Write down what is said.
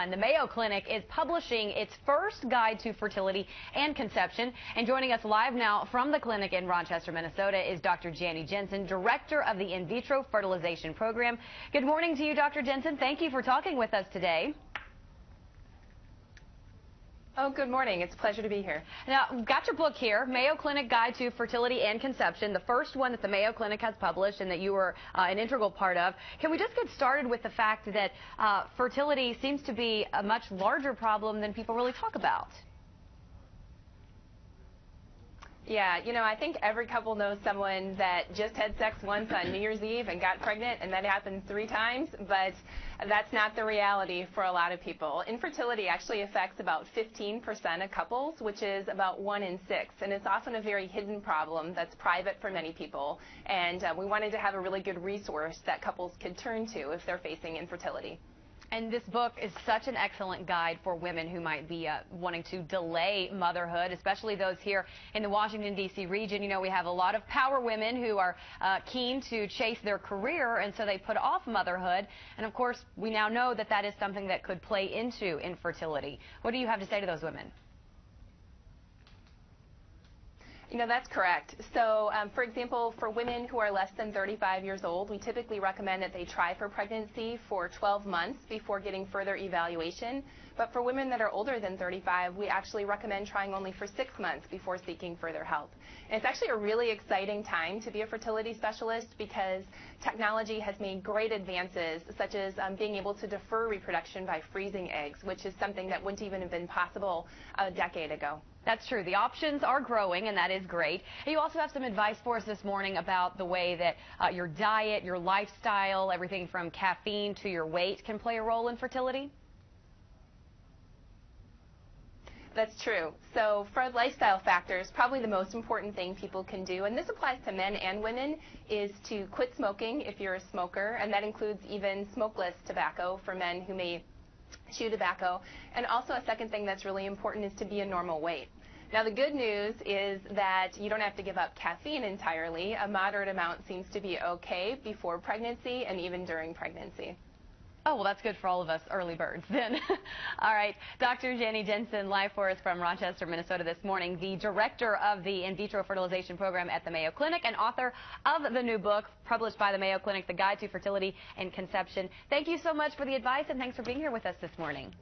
The Mayo Clinic is publishing its first guide to fertility and conception. And joining us live now from the clinic in Rochester, Minnesota is Dr. Janny Jensen, director of the In Vitro Fertilization Program. Good morning to you, Dr. Jensen. Thank you for talking with us today. Oh, good morning. It's a pleasure to be here. Now, we've got your book here, Mayo Clinic Guide to Fertility and Conception, the first one that the Mayo Clinic has published and that you were an integral part of. Can we just get started with the fact that fertility seems to be a much larger problem than people really talk about? Yeah, I think every couple knows someone that just had sex once on New Year's Eve and got pregnant, and that happened 3 times, but that's not the reality for a lot of people. Infertility actually affects about 15% of couples, which is about 1 in 6, and it's often a very hidden problem that's private for many people, and we wanted to have a really good resource that couples could turn to if they're facing infertility. And this book is such an excellent guide for women who might be wanting to delay motherhood, especially those here in the Washington, D.C. region. We have a lot of power women who are keen to chase their career, and so they put off motherhood. And, of course, we now know that that is something that could play into infertility. What do you have to say to those women? That's correct. So, for example, for women who are less than 35 years old, we typically recommend that they try for pregnancy for 12 months before getting further evaluation. But for women that are older than 35, we actually recommend trying only for 6 months before seeking further help. And it's actually a really exciting time to be a fertility specialist because technology has made great advances, such as being able to defer reproduction by freezing eggs, which is something that wouldn't even have been possible a decade ago. That's true. The options are growing, and that is great. And you also have some advice for us this morning about the way that your diet, your lifestyle, everything from caffeine to your weight can play a role in fertility? That's true. So for lifestyle factors, probably the most important thing people can do, and this applies to men and women, is to quit smoking if you're a smoker, and that includes even smokeless tobacco for men who may chew tobacco. And also a second thing that's really important is to be a normal weight. Now the good news is that you don't have to give up caffeine entirely. A moderate amount seems to be okay before pregnancy and even during pregnancy. Oh, well, that's good for all of us early birds then. All right, Dr. Janny Jensen, live for us from Rochester, Minnesota this morning, the director of the In Vitro Fertilization Program at the Mayo Clinic and author of the new book published by the Mayo Clinic, The Guide to Fertility and Conception. Thank you so much for the advice, and thanks for being here with us this morning.